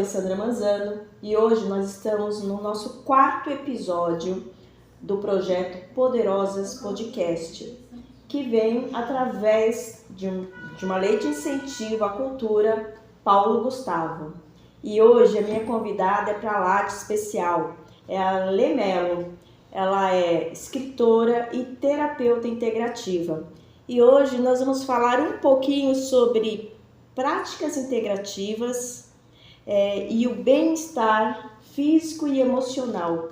Alessandra Manzano e hoje nós estamos no nosso 4º episódio do projeto Poderosas Podcast, que vem através de uma lei de incentivo à cultura Paulo Gustavo. E hoje a minha convidada é para lá de especial, é a Lê Mello. Ela é escritora e terapeuta integrativa. E hoje nós vamos falar um pouquinho sobre práticas integrativas e o bem-estar físico e emocional.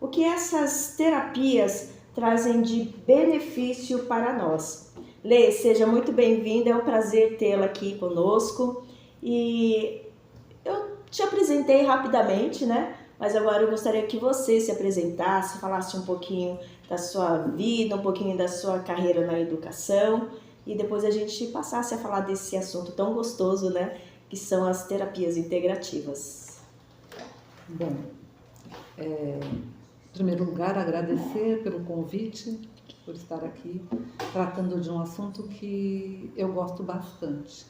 O que essas terapias trazem de benefício para nós. Lê, seja muito bem-vinda, é um prazer tê-la aqui conosco. E eu te apresentei rapidamente, né? Mas agora eu gostaria que você se apresentasse, falasse um pouquinho da sua vida, um pouquinho da sua carreira na educação e depois a gente passasse a falar desse assunto tão gostoso, né? Que são as terapias integrativas. Bom, em primeiro lugar, agradecer pelo convite, por estar aqui, tratando de um assunto que eu gosto bastante.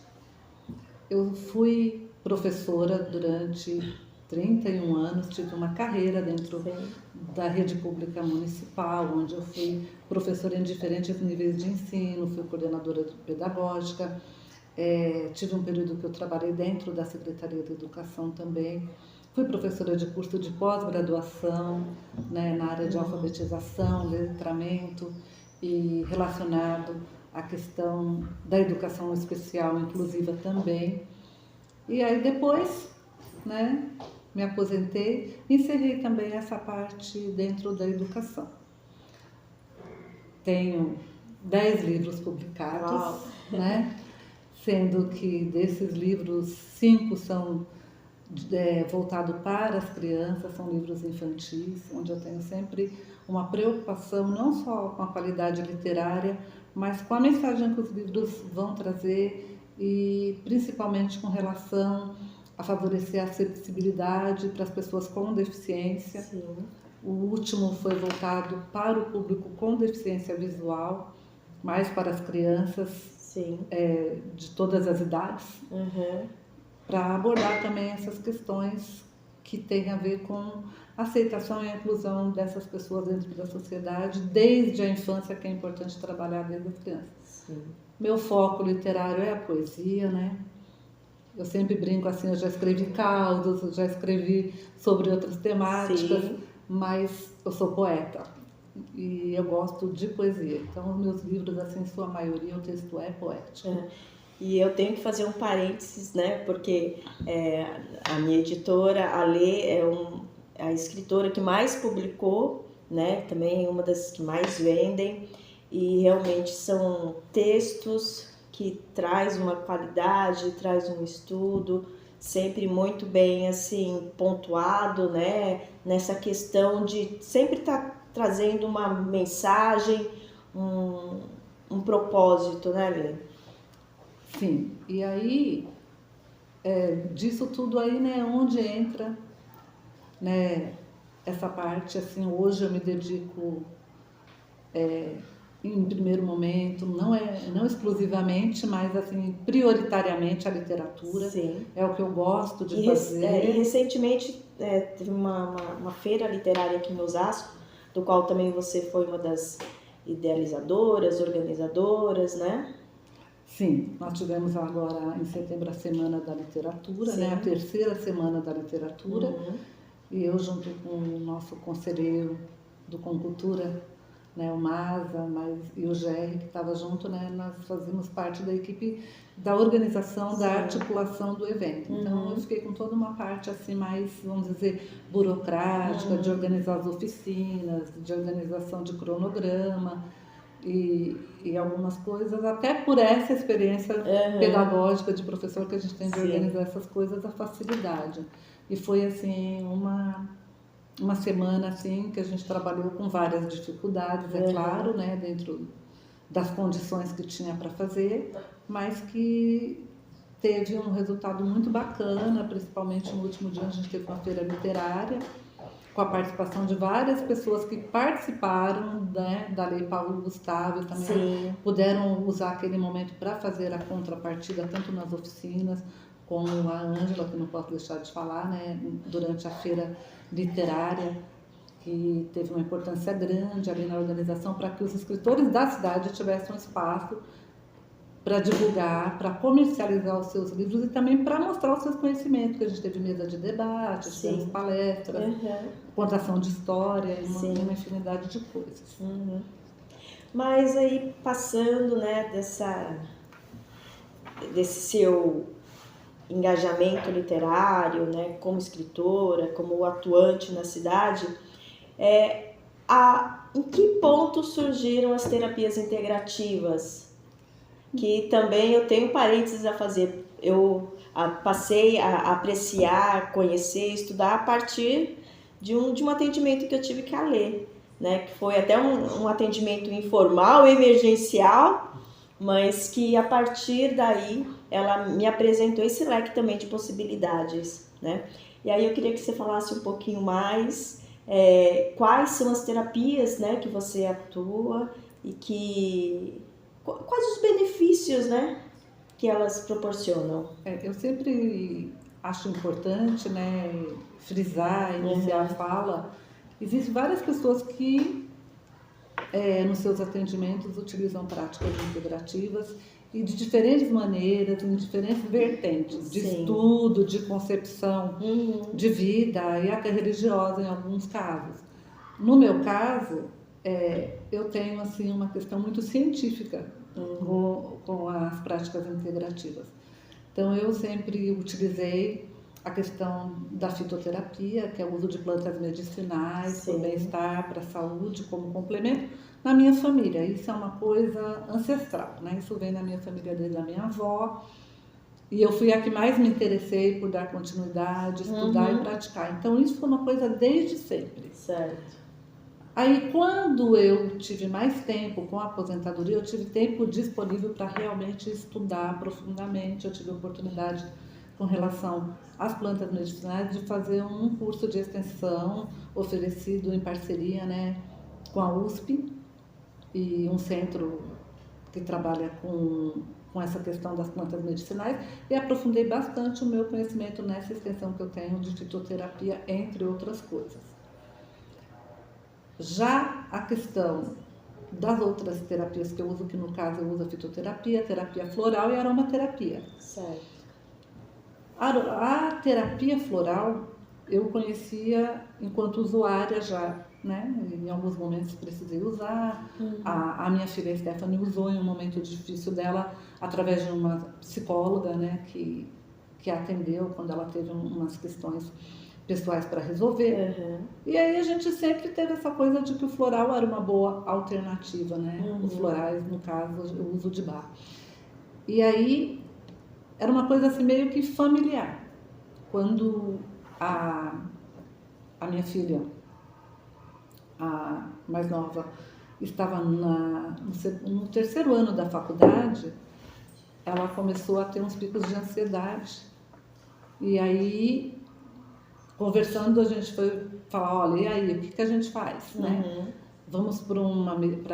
Eu fui professora durante 31 anos, tive uma carreira dentro da rede pública municipal, onde eu fui professora em diferentes níveis de ensino, fui coordenadora pedagógica, tive um período que eu trabalhei dentro da Secretaria de Educação também, fui professora de curso de pós-graduação, né, na área de alfabetização, letramento e relacionado à questão da educação especial inclusiva também. E aí depois, né, me aposentei e encerrei também essa parte dentro da educação. Tenho 10 livros publicados, né, sendo que desses livros 5 são voltados para as crianças, são livros infantis, onde eu tenho sempre uma preocupação não só com a qualidade literária, mas com a mensagem que os livros vão trazer e principalmente com relação a favorecer a acessibilidade para as pessoas com deficiência. Sim. O último foi voltado para o público com deficiência visual, mais para as crianças. Sim. De todas as idades, para abordar também essas questões que têm a ver com a aceitação e a inclusão dessas pessoas dentro da sociedade, desde a infância, que é importante trabalhar desde as crianças. Sim. Meu foco literário é a poesia, né? Eu sempre brinco assim, eu já escrevi causos, eu já escrevi sobre outras temáticas, Sim. mas eu sou poeta e eu gosto de poesia. Então, os meus livros, assim, em sua maioria, o texto é poético. E eu tenho que fazer um parênteses, né? Porque a minha editora, a Lê, é a escritora que mais publicou, né? Também é uma das que mais vendem. E realmente são textos que traz uma qualidade, traz um estudo, sempre muito bem assim pontuado, né? Nessa questão de sempre estar trazendo uma mensagem, um propósito, né, Lê? Sim, e aí, disso tudo aí, né, onde entra, né, essa parte, assim, hoje eu me dedico, em primeiro momento, não exclusivamente, mas, assim, prioritariamente à literatura. Sim. É o que eu gosto de fazer. E recentemente teve uma feira literária aqui em Osasco, do qual também você foi uma das idealizadoras, organizadoras, né? Sim, nós tivemos agora em setembro a Semana da Literatura, né, a 3ª Semana da Literatura, e eu junto com o nosso conselheiro do Concultura, né, o Maza e o Gerry, que estava junto, né, nós fazíamos parte da equipe da organização, da articulação do evento. Então eu fiquei com toda uma parte assim mais, vamos dizer, burocrática, de organizar as oficinas, de organização de cronograma, e algumas coisas, até por essa experiência pedagógica de professor que a gente tem de organizar essas coisas, a facilidade. E foi assim uma semana assim que a gente trabalhou com várias dificuldades, é claro, né, dentro das condições que tinha para fazer, mas que teve um resultado muito bacana, principalmente no último dia a gente teve uma feira literária, com a participação de várias pessoas que participaram, né, da Lei Paulo Gustavo e também puderam usar aquele momento para fazer a contrapartida, tanto nas oficinas com a Ângela, que não posso deixar de falar, né, durante a feira literária, que teve uma importância grande ali na organização para que os escritores da cidade tivessem um espaço para divulgar, para comercializar os seus livros e também para mostrar os seus conhecimentos, que a gente teve mesa de debate, tivemos palestras, contação de história e uma infinidade de coisas. Mas aí, passando, né, desse seu engajamento literário, né, como escritora, como atuante na cidade, em que ponto surgiram as terapias integrativas? Que também eu tenho parênteses a fazer. Eu passei a apreciar, conhecer, estudar a partir de um atendimento que eu tive que ler, né? Que foi até um atendimento informal, emergencial, mas que a partir daí ela me apresentou esse leque também de possibilidades, né? E aí eu queria que você falasse um pouquinho mais quais são as terapias, né, que você atua e quais os benefícios, né, que elas proporcionam. Eu sempre acho importante, né, frisar, iniciar a fala. Existem várias pessoas que nos seus atendimentos utilizam práticas integrativas e de diferentes maneiras, em diferentes vertentes, de estudo, de concepção de vida e até religiosa em alguns casos. No meu caso, eu tenho assim uma questão muito científica com as práticas integrativas. Então eu sempre utilizei a questão da fitoterapia, que é o uso de plantas medicinais para o bem-estar, para a saúde, como complemento, na minha família. Isso é uma coisa ancestral, né? Isso vem na minha família desde a minha avó. E eu fui a que mais me interessei por dar continuidade, estudar e praticar. Então isso foi uma coisa desde sempre. Certo. Aí quando eu tive mais tempo com a aposentadoria, eu tive tempo disponível para realmente estudar profundamente. Eu tive a oportunidade, com relação às plantas medicinais, de fazer um curso de extensão oferecido em parceria, né, com a USP e um centro que trabalha com essa questão das plantas medicinais, e aprofundei bastante o meu conhecimento nessa extensão que eu tenho de fitoterapia, entre outras coisas. Já a questão das outras terapias que eu uso, que no caso eu uso a fitoterapia, terapia floral e aromaterapia. Certo. A terapia floral eu conhecia enquanto usuária já, né? Em alguns momentos precisei usar. A minha filha Stephanie usou em um momento difícil dela, através de uma psicóloga, né? Que a atendeu quando ela teve umas questões pessoais para resolver. E aí a gente sempre teve essa coisa de que o floral era uma boa alternativa, né? Os florais, no caso, eu uso de bar. E aí era uma coisa assim meio que familiar. Quando a minha filha, a mais nova, estava no terceiro ano da faculdade, ela começou a ter uns picos de ansiedade. E aí, conversando, a gente foi falar, olha, e aí, o que a gente faz, né? Vamos para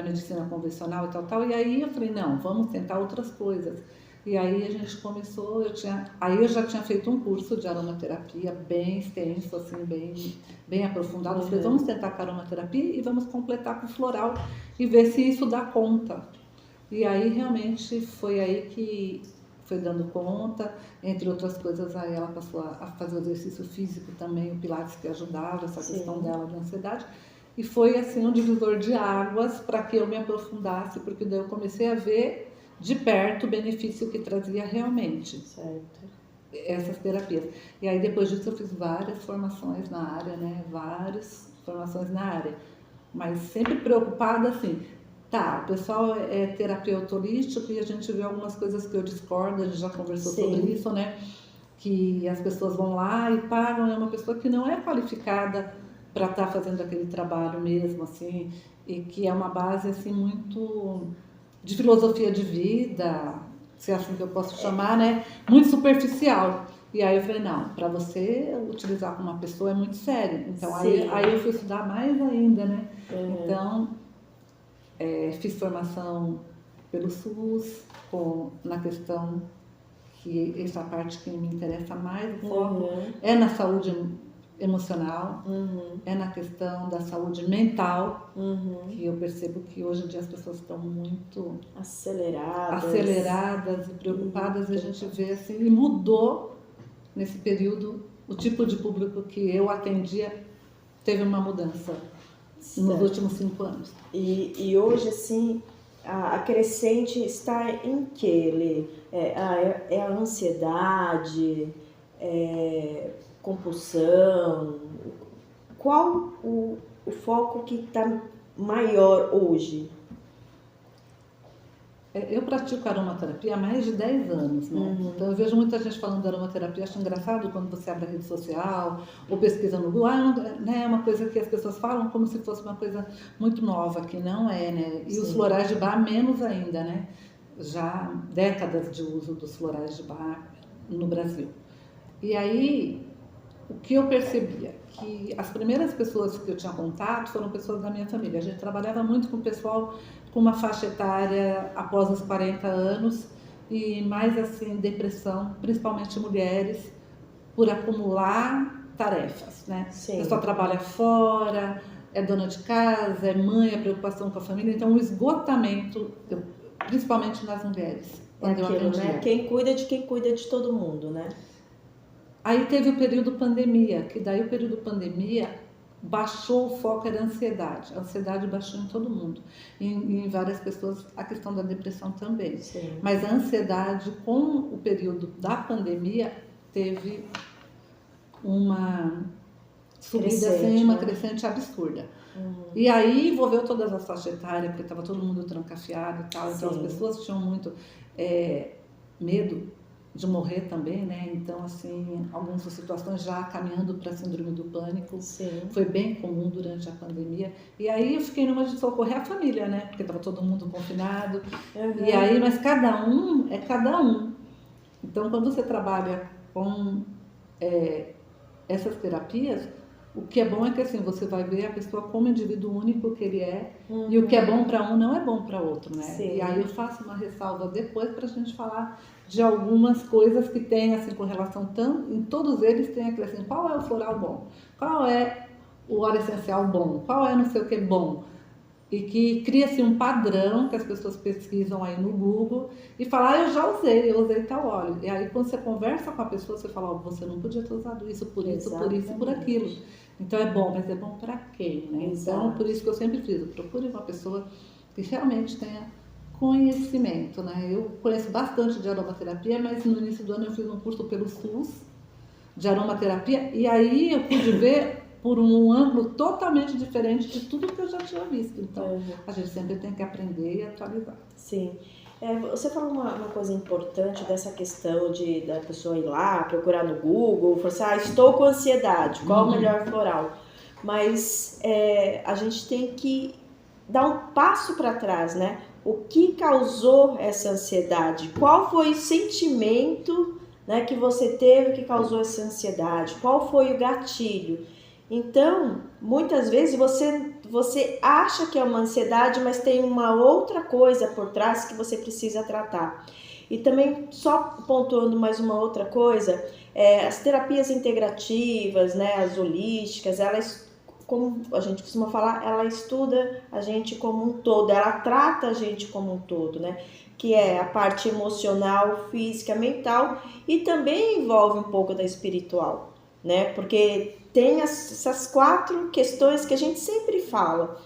a medicina convencional e tal. E aí eu falei, não, vamos tentar outras coisas. E aí a gente começou, eu já tinha feito um curso de aromaterapia bem extenso, assim, bem aprofundado. Eu falei, vamos tentar com a aromaterapia e vamos completar com o floral e ver se isso dá conta. E aí realmente foi aí que foi dando conta, entre outras coisas, aí ela passou a fazer o exercício físico também, o Pilates, que ajudava essa questão dela de ansiedade. E foi assim um divisor de águas para que eu me aprofundasse, porque daí eu comecei a ver de perto o benefício que trazia realmente essas terapias. E aí depois disso eu fiz várias formações na área, né? Mas sempre preocupada assim, o pessoal é terapeuta holístico e a gente vê algumas coisas que eu discordo, a gente já conversou sobre isso, né? Que as pessoas vão lá e pagam, é uma pessoa que não é qualificada para estar fazendo aquele trabalho mesmo, assim, e que é uma base assim muito de filosofia de vida, se é assim que eu posso chamar, né? Muito superficial. E aí eu falei, não, para você utilizar com uma pessoa é muito sério. Então aí eu fui estudar mais ainda, né? Então, fiz formação pelo SUS na questão que essa parte que me interessa mais, o foco é na saúde emocional, é na questão da saúde mental, que eu percebo que hoje em dia as pessoas estão muito aceleradas e preocupadas, e a gente vê assim, e mudou nesse período, o tipo de público que eu atendia teve uma mudança nos últimos 5 anos. E hoje, assim, a crescente está em que, Lê? É a ansiedade, compulsão? Qual o foco que está maior hoje? Eu pratico aromaterapia há mais de 10 anos, né? Então eu vejo muita gente falando de aromaterapia, acho engraçado quando você abre a rede social ou pesquisa no Google, né? É uma coisa que as pessoas falam como se fosse uma coisa muito nova, que não é, né? E os florais de bar menos ainda, né? Já décadas de uso dos florais de bar no Brasil. E aí, o que eu percebia? Que as primeiras pessoas que eu tinha contato foram pessoas da minha família. A gente trabalhava muito com o pessoal com uma faixa etária após os 40 anos e mais assim, depressão, principalmente mulheres, por acumular tarefas, né? A pessoa trabalha fora, é dona de casa, é mãe, é preocupação com a família, então o esgotamento, principalmente nas mulheres. Quando eu atendia, né? Quem cuida de todo mundo, né? Aí teve o período pandemia, que daí o período pandemia baixou o foco, era a ansiedade baixou em todo mundo, em várias pessoas a questão da depressão também. Sim. Mas a ansiedade com o período da pandemia teve uma subida assim, uma crescente absurda. E aí envolveu todas as faixas etárias, porque estava todo mundo trancafiado e tal, então as pessoas tinham muito medo de morrer também, né? Então, assim, algumas situações já caminhando para a síndrome do pânico. Foi bem comum durante a pandemia. E aí eu fiquei numa de socorrer a família, né? Porque estava todo mundo confinado. E aí, mas cada um é cada um. Então, quando você trabalha com essas terapias, o que é bom é que assim, você vai ver a pessoa como indivíduo único que ele é, e o que é bom para um não é bom para outro, né? E aí eu faço uma ressalva depois para a gente falar de algumas coisas que tem assim com relação em todos eles tem aquele assim, qual é o floral bom? Qual é o óleo essencial bom? Qual é não sei o que bom? E que cria-se um padrão que as pessoas pesquisam aí no Google e falam, eu usei tal óleo. E aí quando você conversa com a pessoa, você fala, você não podia ter usado isso, por isso, por isso, por aquilo. Então é bom, mas é bom para quem, né? Então, por isso que eu sempre fiz, procure uma pessoa que realmente tenha conhecimento, né? Eu conheço bastante de aromaterapia, mas no início do ano eu fiz um curso pelo SUS de aromaterapia e aí eu pude ver por um ângulo totalmente diferente de tudo que eu já tinha visto. Então, a gente sempre tem que aprender e atualizar. Sim. Você falou uma coisa importante dessa questão da pessoa ir lá, procurar no Google, falar assim, estou com ansiedade, qual o melhor floral? Mas a gente tem que dar um passo para trás, né? O que causou essa ansiedade? Qual foi o sentimento, né, que você teve que causou essa ansiedade? Qual foi o gatilho? Então, muitas vezes você acha que é uma ansiedade, mas tem uma outra coisa por trás que você precisa tratar. E também, só pontuando mais uma outra coisa, as terapias integrativas, né, as holísticas, elas, como a gente costuma falar, ela estuda a gente como um todo, ela trata a gente como um todo, né? Que é a parte emocional, física, mental e também envolve um pouco da espiritual, né? Porque tem essas 4 questões que a gente sempre fala.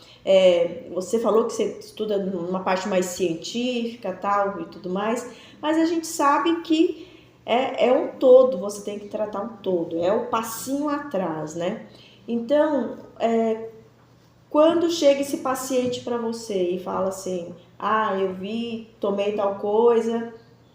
Você falou que você estuda numa parte mais científica, tal e tudo mais, mas a gente sabe que é um todo, você tem que tratar um todo, é o passinho atrás, né? Então, quando chega esse paciente para você e fala assim, eu tomei tal coisa,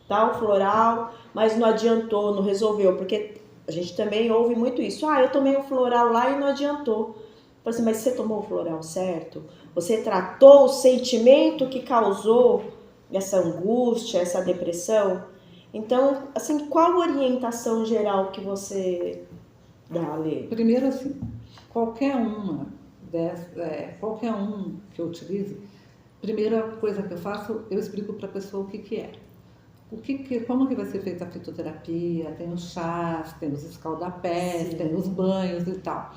tal floral, mas não adiantou, não resolveu, porque a gente também ouve muito isso. Eu tomei um floral lá e não adiantou. Assim, mas você tomou o floral certo? Você tratou o sentimento que causou essa angústia, essa depressão? Então, assim, qual orientação geral que você dá, Lê? Primeiro, assim, qualquer um que eu utilize, primeira coisa que eu faço, eu explico para a pessoa o que é. como que vai ser feita a fitoterapia, tem os chás, tem os escaldapés, tem os banhos e tal.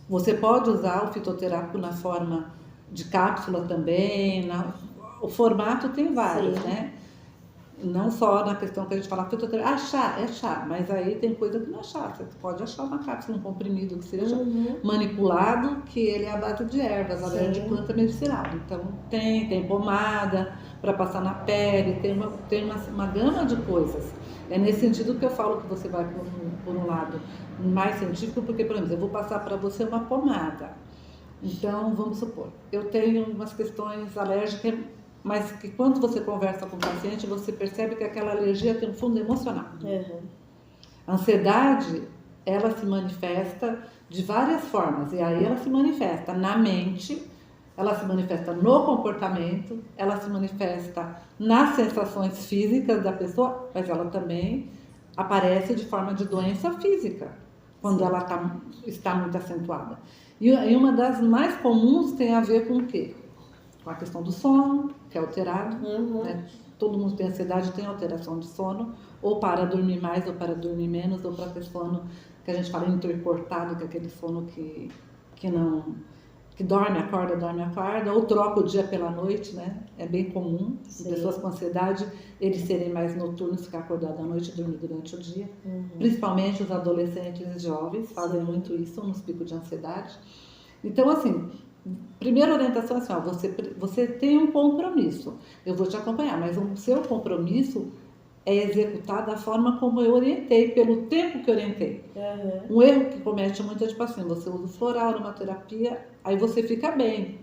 Você pode usar o fitoterápico na forma de cápsula também, o formato tem vários, né? Não só na questão que a gente fala fitoterapia, chá, é chá, mas aí tem coisa que não é chá, você pode achar uma cápsula, um comprimido que seja manipulado, que ele é à base de ervas, à base de planta medicinal. Então tem pomada para passar na pele, tem uma gama de coisas. É nesse sentido que eu falo que você vai por um lado mais científico, porque, por exemplo, eu vou passar para você uma pomada. Então, vamos supor, eu tenho umas questões alérgicas, mas que quando você conversa com o paciente, você percebe que aquela alergia tem um fundo emocional. A ansiedade, ela se manifesta de várias formas, e aí ela se manifesta na mente, ela se manifesta no comportamento, ela se manifesta nas sensações físicas da pessoa, mas ela também aparece de forma de doença física, quando ela está muito acentuada. E uma das mais comuns tem a ver com o quê? Com a questão do sono, que é alterado, né? Todo mundo tem ansiedade, tem alteração de sono, ou para dormir mais, ou para dormir menos, ou para ter sono que a gente fala intercortado, que é aquele sono que dorme, acorda, ou troca o dia pela noite, né? É bem comum. Pessoas com ansiedade, eles serem mais noturnos, ficar acordados à noite e dormir durante o dia. Principalmente os adolescentes e jovens fazem muito isso nos picos de ansiedade. Então, assim, primeira orientação é assim, ó, você tem um compromisso, eu vou te acompanhar, mas o seu compromisso é executar da forma como eu orientei, pelo tempo que eu orientei. Um erro que comete muito é tipo assim, você usa floral, aromaterapia, aí você fica bem.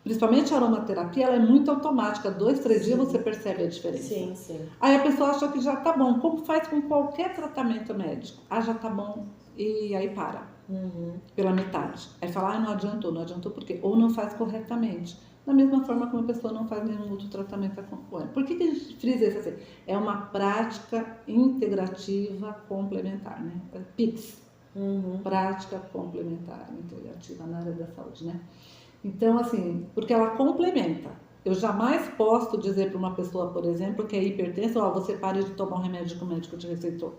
Principalmente a aromaterapia, ela é muito automática, 2, 3 dias você percebe a diferença. Aí a pessoa acha que já tá bom, como faz com qualquer tratamento médico. Já tá bom, e aí para. Pela metade. Aí fala, não adiantou por quê? Ou não faz corretamente. Da mesma forma que uma pessoa não faz nenhum outro tratamento acompanhante. Por que a gente frisa isso assim? É uma prática integrativa complementar, né? PICS. Prática complementar integrativa na área da saúde, né? Então, assim, porque ela complementa. Eu jamais posso dizer para uma pessoa, por exemplo, que é hipertensa, você pare de tomar um remédio que o médico te receitou.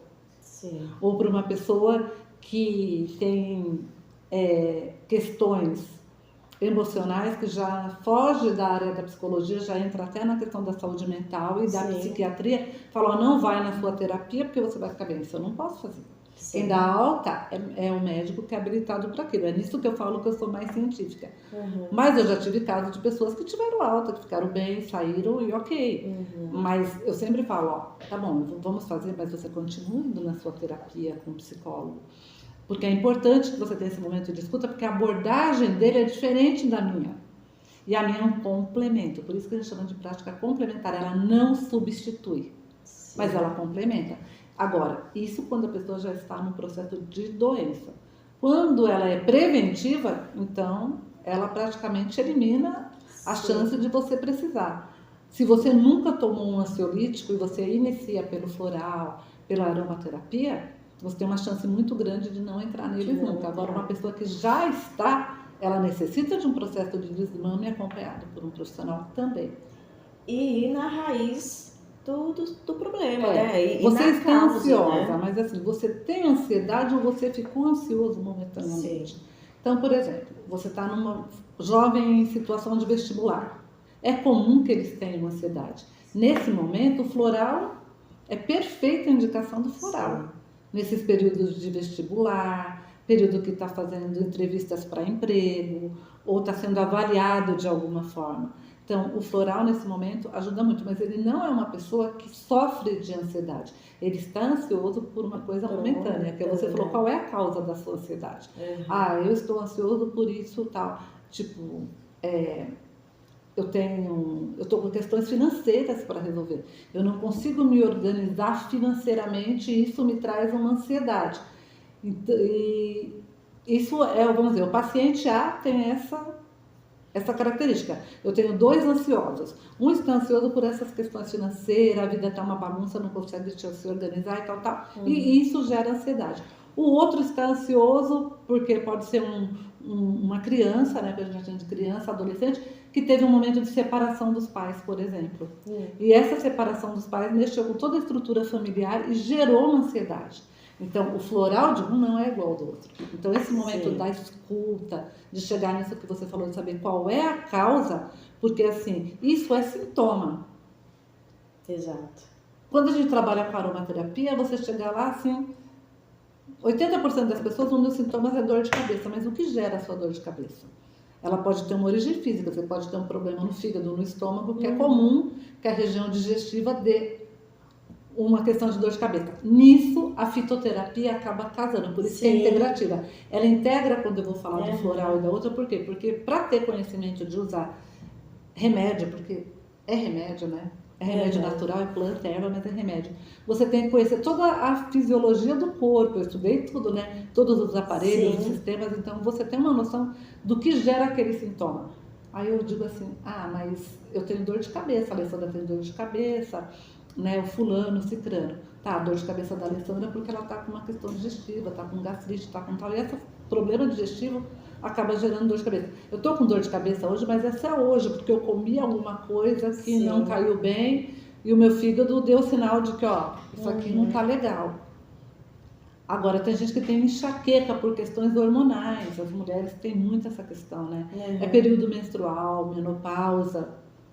Ou para uma pessoa que tem questões emocionais que já foge da área da psicologia, já entra até na questão da saúde mental e da psiquiatria, fala, não vai na sua terapia porque você vai ficar bem. Isso eu não posso fazer. Quem dá alta é o médico que é habilitado para aquilo. É nisso que eu falo que eu sou mais científica. Mas eu já tive casos de pessoas que tiveram alta, que ficaram bem, saíram e ok. Mas eu sempre falo, tá bom, vamos fazer, mas você continua indo na sua terapia com um psicólogo. Porque é importante que você tenha esse momento de escuta, porque a abordagem dele é diferente da minha. E a minha é um complemento. Por isso que a gente chama de prática complementar. Ela não substitui, mas ela complementa. Agora, isso quando a pessoa já está no processo de doença. Quando ela é preventiva, então, ela praticamente elimina a chance de você precisar. Se você nunca tomou um ansiolítico e você inicia pelo floral, pela aromaterapia, você tem uma chance muito grande de não entrar neles nunca. Agora, uma pessoa que já está, ela necessita de um processo de desmame acompanhado por um profissional também. E ir na raiz do problema, né? Você está ansiosa, né? Mas assim, você tem ansiedade ou você ficou ansioso momentaneamente? Então, por exemplo, você está numa jovem em situação de vestibular. É comum que eles tenham ansiedade. Nesse momento, o floral é perfeita indicação do floral. Nesses períodos de vestibular, período que está fazendo entrevistas para emprego, ou está sendo avaliado de alguma forma. Então, o floral, nesse momento, ajuda muito, mas ele não é uma pessoa que sofre de ansiedade. Ele está ansioso por uma coisa momentânea, que você falou, qual é a causa da sua ansiedade? Eu estou ansioso por isso, tal. Tipo, eu estou com questões financeiras para resolver. Eu não consigo me organizar financeiramente e isso me traz uma ansiedade. E isso vamos dizer, o paciente A tem essa característica. Eu tenho 2 ansiosos. Um está ansioso por essas questões financeiras, a vida está uma bagunça, não consegue se organizar e tal. E isso gera ansiedade. O outro está ansioso porque pode ser uma criança, né, que a gente chama de criança, adolescente, que teve um momento de separação dos pais, por exemplo. E essa separação dos pais mexeu com toda a estrutura familiar e gerou uma ansiedade. Então, o floral de um não é igual ao do outro. Então, esse momento da escuta, de chegar nisso que você falou, de saber qual é a causa, porque assim, isso é sintoma. Exato. Quando a gente trabalha com aromaterapia, você chega lá assim, 80% das pessoas, um dos sintomas é dor de cabeça, mas o que gera a sua dor de cabeça? Ela pode ter uma origem física, você pode ter um problema no fígado, no estômago, que é comum que a região digestiva dê uma questão de dor de cabeça. Nisso, a fitoterapia acaba casando, por isso que é integrativa. Ela integra, quando eu vou falar do floral e da outra, por quê? Porque para ter conhecimento de usar remédio, porque é remédio, né? É remédio natural, é planta, é erva, mas é remédio. Você tem que conhecer toda a fisiologia do corpo, eu estudei tudo, né? Todos os aparelhos, os sistemas, então você tem uma noção do que gera aquele sintoma. Aí eu digo assim, mas eu tenho dor de cabeça, a Alessandra tem dor de cabeça, né? O fulano, o cicrano. Tá, a dor de cabeça da Alessandra é porque ela tá com uma questão digestiva, tá com gastrite, tá com tal, e esse problema digestivo acaba gerando dor de cabeça. Eu tô com dor de cabeça hoje, mas essa é hoje, porque eu comi alguma coisa que não caiu bem e o meu fígado deu sinal de que, isso aqui não tá legal. Agora, tem gente que tem enxaqueca por questões hormonais, as mulheres têm muito essa questão, né? É período menstrual, menopausa.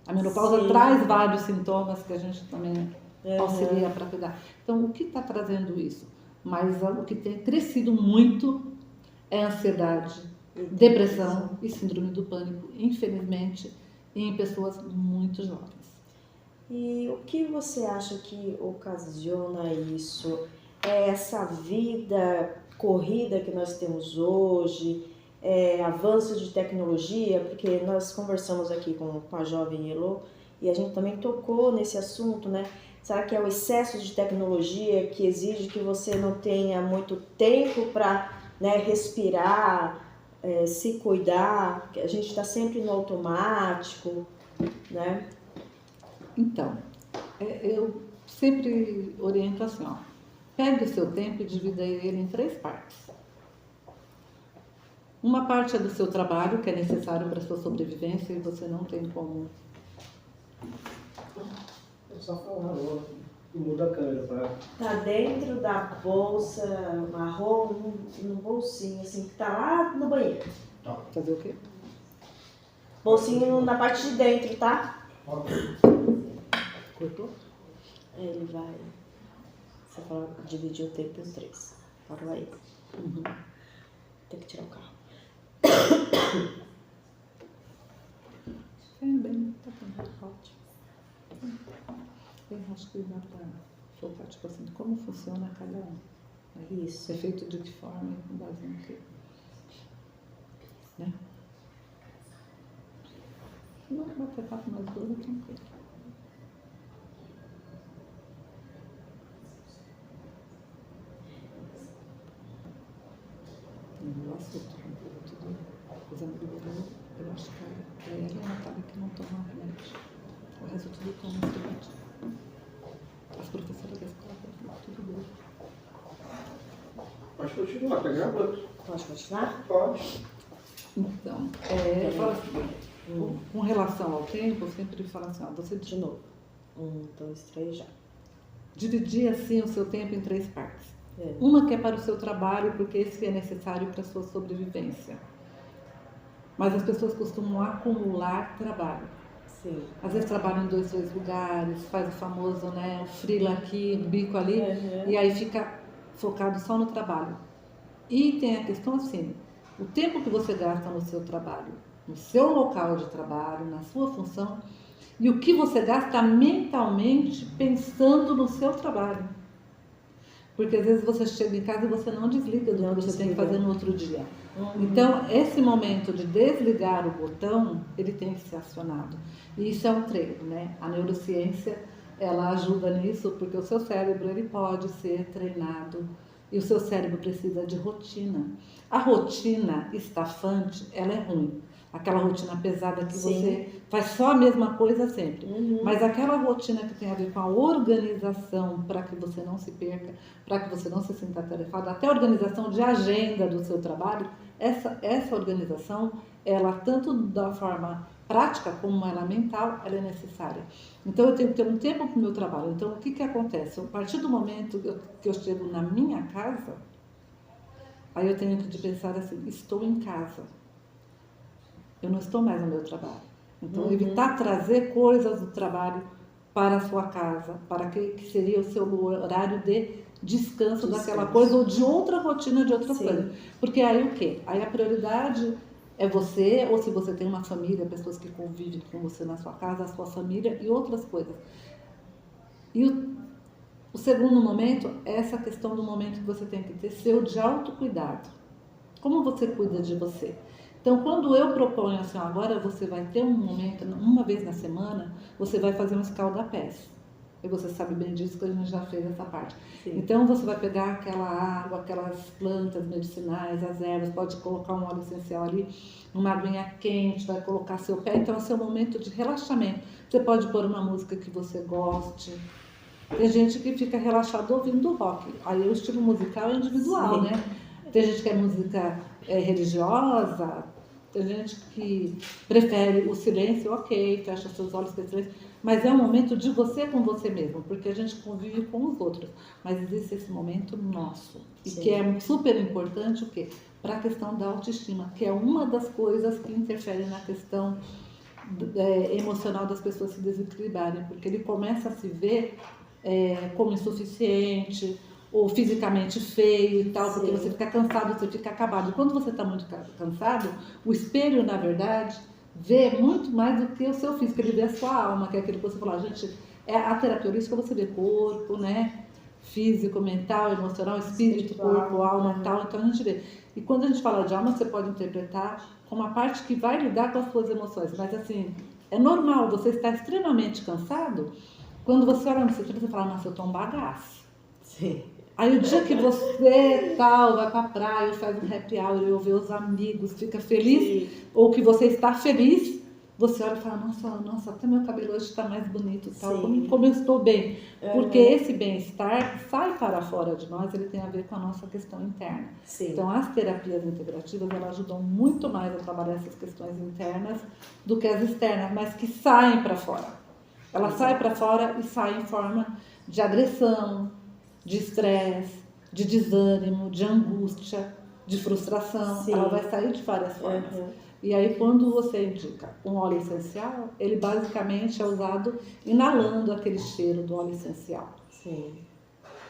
A menopausa traz vários sintomas que a gente também auxilia para cuidar. Então, o que está trazendo isso? Mas o que tem crescido muito é ansiedade, depressão e síndrome do pânico, infelizmente, em pessoas muito jovens. E o que você acha que ocasiona isso? É essa vida corrida que nós temos hoje, avanço de tecnologia, porque nós conversamos aqui com a jovem Elo e a gente também tocou nesse assunto, né? Será que é o excesso de tecnologia que exige que você não tenha muito tempo para respirar, se cuidar, que a gente está sempre no automático, né? Então, eu sempre oriento assim, pegue o seu tempo e divida ele em 3 partes. Uma parte é do seu trabalho, que é necessário para a sua sobrevivência e você não tem como... É só falar e muda a câmera para... Tá dentro da bolsa marrom, no bolsinho, assim, que tá lá no banheiro. Fazer o quê? Bolsinho na parte de dentro, tá? Cortou? Ele vai... Você fala, dividir o tempo em 3. Fala aí. Tem que tirar o carro. Bem, tá bem, ótimo. Eu acho que dá para focar, tipo assim, como funciona cada um. Né? Isso. É feito de que forma e com base no quê? Né? Não vai ter papo mais duro, tranquilo. Nossa, tudo usando o eu acho que é ela e a Natália que não tomam remédio. O resto tudo toma remédio. As professoras da escola tudo bem. Pode continuar, tá gravando. Pode continuar? Pode. Então, eu falo assim, com relação ao tempo, eu sempre falo assim, você De novo. 1, 2, 3, já. dividir assim o seu tempo em 3 partes. Uma que é para o seu trabalho, porque esse é necessário para a sua sobrevivência. Mas as pessoas costumam acumular trabalho. Sim. Às vezes trabalham em 2 lugares, faz o famoso, né, frila aqui, bico ali, e aí fica focado só no trabalho. E tem a questão assim, o tempo que você gasta no seu trabalho, no seu local de trabalho, na sua função, e o que você gasta mentalmente pensando no seu trabalho. Porque às vezes você chega em casa e você não desliga do que você tem que fazer no outro dia. Então, esse momento de desligar o botão, ele tem que ser acionado. E isso é um treino, né? A neurociência, ela ajuda nisso, porque o seu cérebro, ele pode ser treinado. E o seu cérebro precisa de rotina. A rotina estafante, ela é ruim. Aquela rotina pesada que você faz só a mesma coisa sempre. Mas aquela rotina que tem a ver com a organização para que você não se perca, para que você não se sinta atarefado, até a organização de agenda do seu trabalho, essa organização, ela tanto da forma prática como ela mental, ela é necessária. Então eu tenho que ter um tempo para o meu trabalho. Então o que acontece? A partir do momento que eu chego na minha casa, aí eu tenho que pensar assim, estou em casa. Eu não estou mais no meu trabalho. Então evitar trazer coisas do trabalho para a sua casa, para que seria o seu horário de descanso daquela coisa ou de outra rotina, de outra coisa. Porque aí o quê? Aí a prioridade é você, ou se você tem uma família, pessoas que convivem com você na sua casa, a sua família e outras coisas. E o segundo momento é essa questão do momento que você tem que ter seu de autocuidado. Como você cuida de você? Então, quando eu proponho assim, agora você vai ter um momento, uma vez na semana, você vai fazer um escalda-pés. E você sabe bem disso que a gente já fez essa parte. Sim. Então, você vai pegar aquela água, aquelas plantas medicinais, as ervas, pode colocar um óleo essencial ali, uma aguinha quente, vai colocar seu pé. Então, é o seu momento de relaxamento. Você pode pôr uma música que você goste. Tem gente que fica relaxado ouvindo rock. Aí o estilo musical é individual, sim, né? Tem gente que é música religiosa, tem gente que prefere o silêncio, ok, fecha seus olhos para silêncio, mas é um momento de você com você mesmo, porque a gente convive com os outros, mas existe esse momento nosso, e sim, que é super importante o quê? Para a questão da autoestima, que é uma das coisas que interfere na questão emocional das pessoas se desequilibrarem, porque ele começa a se ver como insuficiente, ou fisicamente feio e tal, sim, porque você fica cansado, você fica acabado. E quando você está muito cansado, o espelho, na verdade, vê muito mais do que o seu físico, ele vê a sua alma, que é aquilo que você falou, gente, a terapia holística você vê corpo, né? Físico, mental, emocional, espírito, corpo, alma e tal, então a gente vê. E quando a gente fala de alma, você pode interpretar como a parte que vai lidar com as suas emoções, mas assim, é normal, você estar extremamente cansado, quando você olha no seu espelho, você fala, nossa, eu tô um bagaço. Sim. Aí o dia que você vai pra praia, ou faz um happy hour, ou vê os amigos, fica feliz, sim, ou que você está feliz, você olha e fala, nossa, até meu cabelo hoje está mais bonito, tal, como eu estou bem. Porque esse bem-estar sai para fora de nós, ele tem a ver com a nossa questão interna. Sim. Então as terapias integrativas, elas ajudam muito mais a trabalhar essas questões internas do que as externas, mas que saem para fora. Elas saem para fora e saem em forma de agressão, de estresse, de desânimo, de angústia, de frustração. Sim. Ela vai sair de várias formas. E aí, quando você indica um óleo essencial, ele basicamente é usado inalando aquele cheiro do óleo essencial. Sim.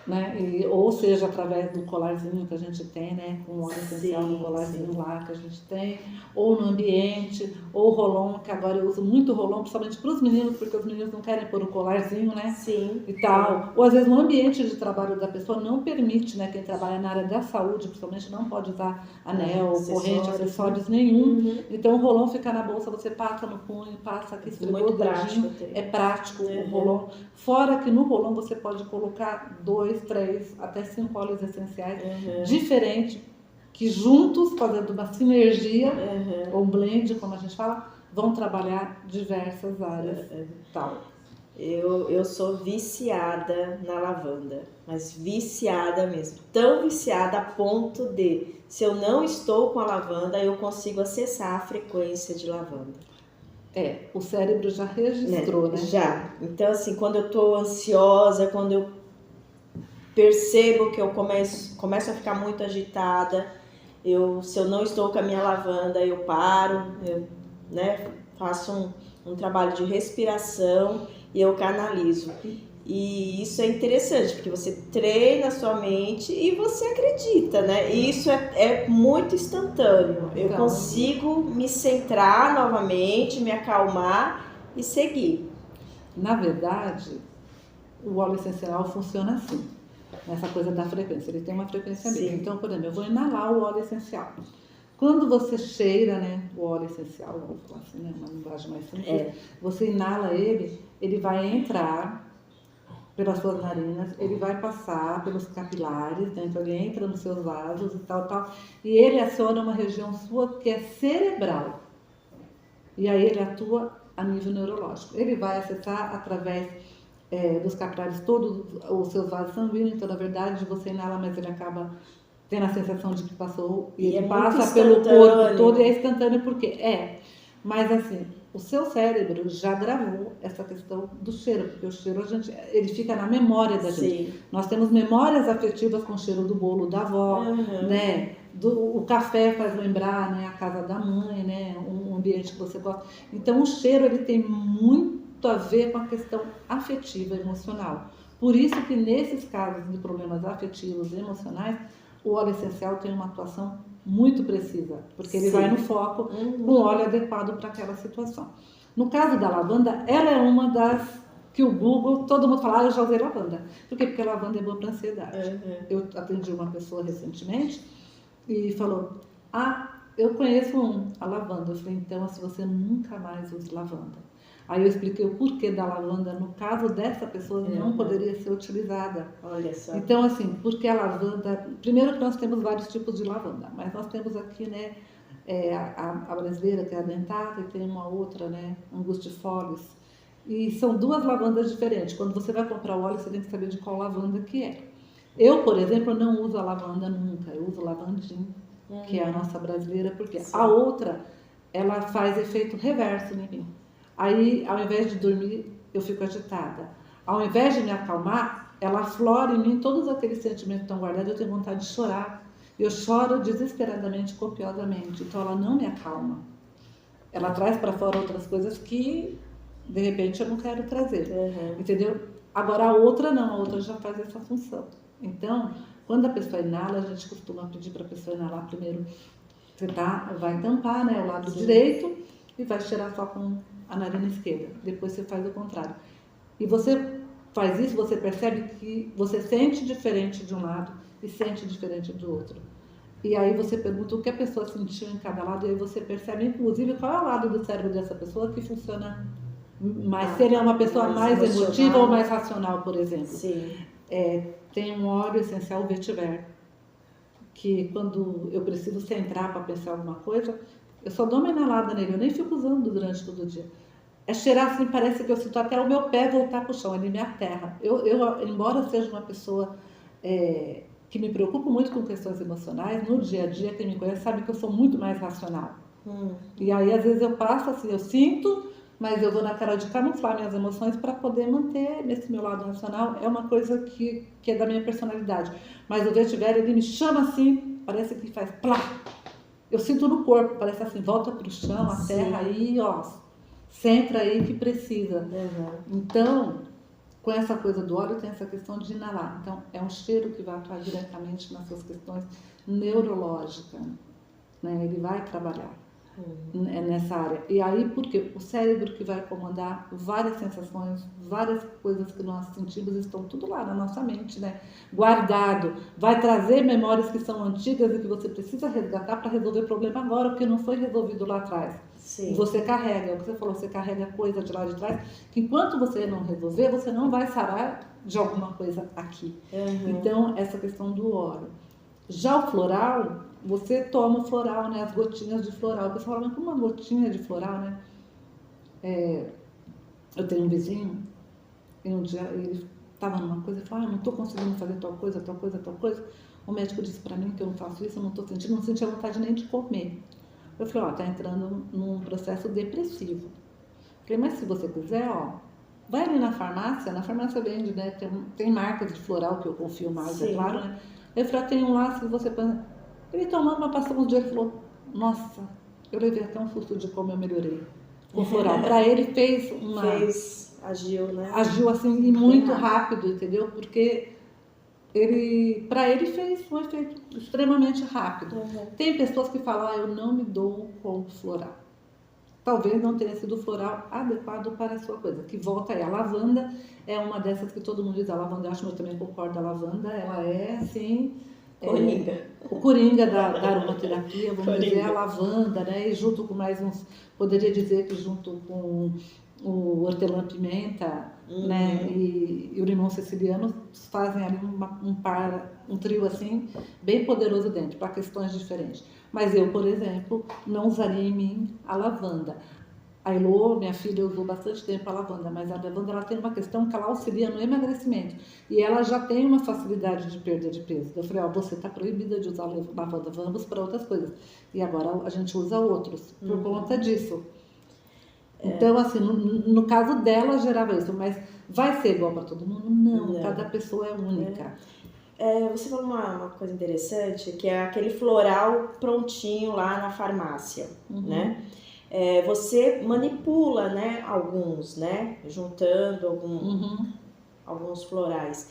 Né? Ou seja, através do colarzinho que a gente tem, né? Com óleo essencial no colarzinho, sim, lá que a gente tem, ou no ambiente, ou Rolon, que agora eu uso muito Rolon, principalmente para os meninos, porque os meninos não querem pôr o colarzinho, né? Sim. E tal. Sim. Ou às vezes no ambiente de trabalho da pessoa não permite, né? Quem trabalha na área da saúde, principalmente, não pode usar anel, corrente, acessórios nenhum. Então o Rolon fica na bolsa, você passa no punho, passa aqui, esfregou o dedinho. É prático o Rolon. Fora que no Rolon você pode colocar 2, 3, até 5 óleos essenciais diferentes, que juntos, fazendo uma sinergia, ou blend, como a gente fala, vão trabalhar diversas áreas. Tal. Eu sou viciada na lavanda, mas viciada mesmo. Tão viciada a ponto de, se eu não estou com a lavanda, eu consigo acessar a frequência de lavanda. O cérebro já registrou, né? Já. Então, assim, quando eu tô ansiosa, quando eu percebo que eu começo a ficar muito agitada, se eu não estou com a minha lavanda, eu paro, faço um trabalho de respiração e eu canalizo. E isso é interessante, porque você treina a sua mente e você acredita, né? E isso é muito instantâneo. Eu consigo me centrar novamente, me acalmar e seguir. Na verdade, o óleo essencial funciona assim, nessa coisa da frequência. Ele tem uma frequência mesmo. Então, por exemplo, eu vou inalar o óleo essencial. Quando você cheira, né, o óleo essencial, vou falar assim, né, uma linguagem mais simples, você inala ele vai entrar pelas suas narinas, ele vai passar pelos capilares, né, então ele entra nos seus vasos e tal, e ele aciona uma região sua que é cerebral. E aí ele atua a nível neurológico. Ele vai acessar através dos capilares todos os seus vasos sanguíneos, então na verdade você inala, mas ele acaba tendo a sensação de que passou, e ele passa pelo corpo todo, e é instantâneo, porque mas assim, o seu cérebro já gravou essa questão do cheiro, porque o cheiro ele fica na memória da gente. Sim. Nós temos memórias afetivas com o cheiro do bolo da avó, né? O café faz lembrar, né, a casa da mãe, né, um ambiente que você gosta. Então o cheiro ele tem muito a ver com a questão afetiva, emocional. Por isso que nesses casos de problemas afetivos e emocionais, o óleo essencial tem uma atuação muito precisa, porque ele vai no foco com o óleo adequado para aquela situação. No caso da lavanda, ela é uma das que o Google, todo mundo fala, eu já usei lavanda. Por quê? Porque a lavanda é boa para ansiedade. Eu atendi uma pessoa recentemente e falou, eu conheço a lavanda. Eu falei, então se você nunca mais use lavanda. Aí eu expliquei o porquê da lavanda, no caso dessa pessoa, não poderia ser utilizada. Olha só. Então, assim, porque a lavanda... Primeiro que nós temos vários tipos de lavanda, mas nós temos aqui, né, a brasileira, que é a dentada, e tem uma outra, né, angustifolis. E são duas lavandas diferentes. Quando você vai comprar o óleo, você tem que saber de qual lavanda que é. Eu, por exemplo, não uso a lavanda nunca. Eu uso lavandinho, que é a nossa brasileira, porque a outra, ela faz efeito reverso em mim. Aí, ao invés de dormir, eu fico agitada. Ao invés de me acalmar, ela aflora em mim todos aqueles sentimentos que estão guardados. Eu tenho vontade de chorar. Eu choro desesperadamente, copiosamente. Então, ela não me acalma. Ela traz para fora outras coisas que, de repente, eu não quero trazer. Entendeu? Agora, a outra não. A outra já faz essa função. Então, quando a pessoa inala, a gente costuma pedir para a pessoa inalar primeiro. Você vai tampar, né, o lado direito e vai cheirar só com a narina esquerda. Depois você faz o contrário. E você faz isso, você percebe que você sente diferente de um lado e sente diferente do outro. E aí você pergunta o que a pessoa sentiu em cada lado e aí você percebe, inclusive, qual é o lado do cérebro dessa pessoa que funciona mais. Seria uma pessoa mais emotiva ou mais racional, por exemplo. Sim. Tem um óleo essencial vetiver, que quando eu preciso centrar para pensar alguma coisa, eu só dou uma inalada nele, eu nem fico usando durante todo o dia. É cheirar assim, parece que eu sinto até o meu pé voltar para o chão, ele me aterra. Eu, embora seja uma pessoa que me preocupo muito com questões emocionais, no dia a dia, quem me conhece sabe que eu sou muito mais racional. E aí, às vezes, eu passo assim, eu sinto, mas eu vou na cara de camuflar minhas emoções para poder manter nesse meu lado racional. É uma coisa que é da minha personalidade. Mas o vetiver, ele me chama assim, parece que faz plá. Eu sinto no corpo, parece assim, volta para o chão, a terra aí, ó, centra aí que precisa. Então, com essa coisa do óleo, tem essa questão de inalar. Então, é um cheiro que vai atuar diretamente nas suas questões neurológicas, né? Ele vai trabalhar nessa área. E aí, porque o cérebro que vai comandar várias sensações, várias coisas que nós sentimos, estão tudo lá na nossa mente, né? Guardado. Vai trazer memórias que são antigas e que você precisa resgatar para resolver o problema agora, porque não foi resolvido lá atrás. E você carrega, é o que você falou, você carrega coisa de lá de trás, que enquanto você não resolver, você não vai sarar de alguma coisa aqui. Então, essa questão do óleo. Já o floral, você toma o floral, né? As gotinhas de floral. O pessoal fala, mas como uma gotinha de floral, né? Eu tenho um vizinho, e um dia ele estava numa coisa e falou, não estou conseguindo fazer tal coisa, tal coisa, tal coisa. O médico disse para mim que eu não faço isso, eu não estou sentindo, não sentia vontade nem de comer. Eu falei, está entrando num processo depressivo. Eu falei, mas se você quiser, vai ali na farmácia vende, né? Tem marcas de floral que eu confio mais, é claro, né? Eu falei, tem um lá, se você... Ele tomando, mas passou uns dias e falou, nossa, eu levei até um susto de como eu melhorei com floral. Para ele agiu, né? Agiu assim, e muito rápido, entendeu? Porque para ele fez um efeito extremamente rápido. Tem pessoas que falam, eu não me dou com floral. Talvez não tenha sido o floral adequado para a sua coisa. Que volta aí, a lavanda é uma dessas que todo mundo diz, a lavanda, eu também concordo, a lavanda, ela é assim... o coringa da aromaterapia, vamos dizer, a lavanda, né? E junto com mais uns, poderia dizer que junto com o hortelã-pimenta, né? E o limão siciliano fazem ali um trio assim, bem poderoso dentro, para questões diferentes. Mas eu, por exemplo, não usaria em mim a lavanda. A Elô, minha filha, usou bastante tempo a lavanda, mas a lavanda ela tem uma questão que ela auxilia no emagrecimento. E ela já tem uma facilidade de perda de peso. Eu falei, você está proibida de usar lavanda, vamos para outras coisas. E agora a gente usa outros, por conta disso. Então, assim, no caso dela gerava isso, mas vai ser igual para todo mundo? Não, cada pessoa é única. Você falou uma coisa interessante, que é aquele floral prontinho lá na farmácia, né? Você manipula, né, alguns, né, juntando alguns florais.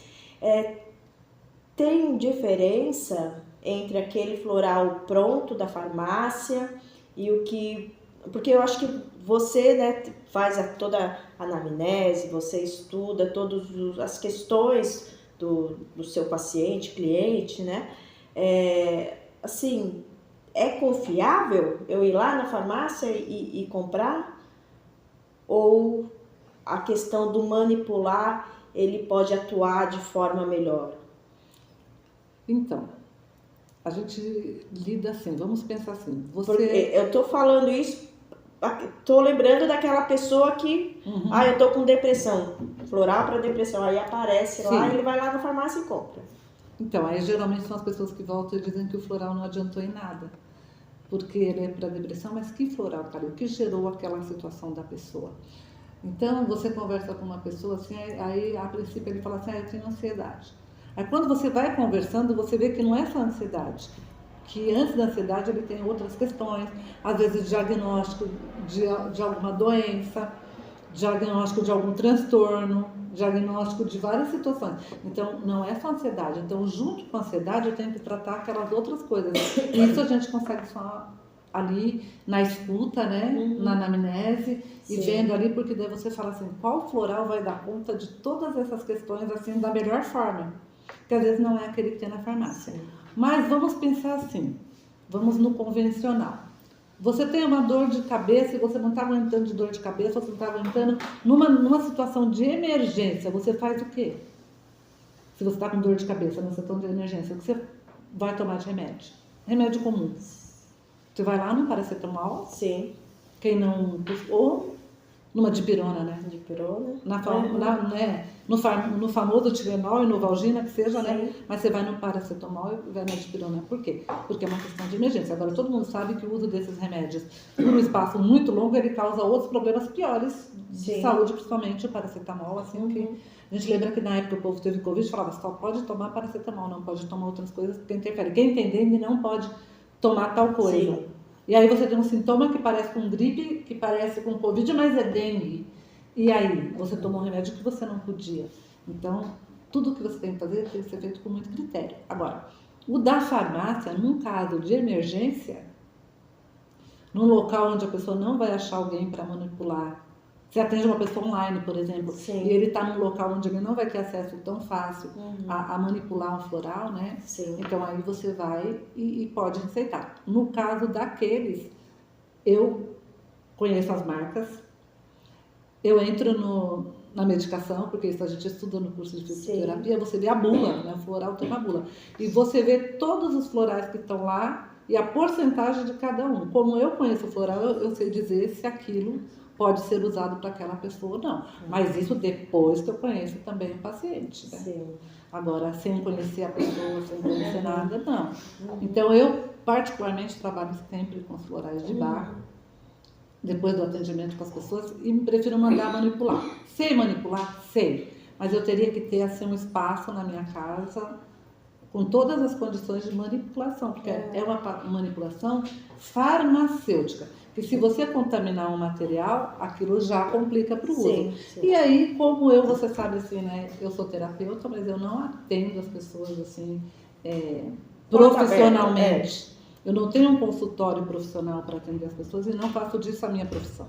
Tem diferença entre aquele floral pronto da farmácia e o que... Porque eu acho que você, né, faz toda a anamnese, você estuda todas as questões do seu paciente, cliente, né? Assim, é confiável eu ir lá na farmácia e comprar? Ou a questão do manipular, ele pode atuar de forma melhor? Então, a gente lida assim, vamos pensar assim. Porque eu tô falando isso, tô lembrando daquela pessoa que, eu tô com depressão, floral para depressão, aí aparece lá, ele vai lá na farmácia e compra. Então, aí geralmente são as pessoas que voltam e dizem que o floral não adiantou em nada, porque ele é para depressão, mas que floral, cara? O que gerou aquela situação da pessoa? Então, você conversa com uma pessoa assim, aí a princípio ele fala assim, eu tenho ansiedade. Aí quando você vai conversando, você vê que não é só ansiedade, que antes da ansiedade ele tem outras questões, às vezes diagnóstico de alguma doença, diagnóstico de algum transtorno, diagnóstico de várias situações. Então, não é só ansiedade. Então, junto com a ansiedade, eu tenho que tratar aquelas outras coisas. Isso a gente consegue só ali na escuta, né? Na anamnese, e vendo ali, porque daí você fala assim, qual floral vai dar conta de todas essas questões assim da melhor forma? Que às vezes não é aquele que tem na farmácia. Mas vamos pensar assim, vamos no convencional. Você tem uma dor de cabeça e você não está aguentando de dor de cabeça, você não está aguentando numa situação de emergência, você faz o quê? Se você está com dor de cabeça numa situação de emergência, o que você vai tomar de remédio? Remédio comum. Você vai lá no paracetamol. Sim. Quem não... Ou numa dipirona, né? Dipirona. No famoso Tilenol e Novalgina, que seja, né? Mas você vai no paracetamol e vai na dipirona. Por quê? Porque é uma questão de emergência. Agora, todo mundo sabe que o uso desses remédios por um espaço muito longo, ele causa outros problemas piores de saúde, principalmente o paracetamol, assim, que a gente lembra que na época o povo teve Covid e falava, só pode tomar paracetamol, não pode tomar outras coisas porque interfere. Quem tem dengue não pode tomar tal coisa. Sim. E aí você tem um sintoma que parece com gripe, que parece com Covid, mas é dengue. E aí, você tomou um remédio que você não podia. Então, tudo que você tem que fazer tem que ser feito com muito critério. Agora, o da farmácia, num caso de emergência, num local onde a pessoa não vai achar alguém para manipular, você atende uma pessoa online, por exemplo, e ele está num local onde ele não vai ter acesso tão fácil a manipular um floral, né? Sim. Então aí você vai e pode receitar. No caso daqueles, eu conheço as marcas, eu entro na medicação, porque isso a gente estuda no curso de fisioterapia, você vê a bula, né? O floral tem uma bula. E você vê todos os florais que estão lá e a porcentagem de cada um. Como eu conheço o floral, eu sei dizer se aquilo pode ser usado para aquela pessoa ou não. Mas isso depois que eu conheço também o paciente, né? Sim. Agora, sem conhecer a pessoa, sem conhecer nada, não. Então, eu particularmente trabalho sempre com os florais de bar, depois do atendimento com as pessoas, e prefiro mandar manipular. Sei manipular? Sei. Mas eu teria que ter assim, um espaço na minha casa com todas as condições de manipulação, porque é uma manipulação farmacêutica. Que se você contaminar um material, aquilo já complica para o uso. Sim. E aí, como você sabe assim, né? Eu sou terapeuta, mas eu não atendo as pessoas assim, profissionalmente. Eu não tenho um consultório profissional para atender as pessoas e não faço disso a minha profissão.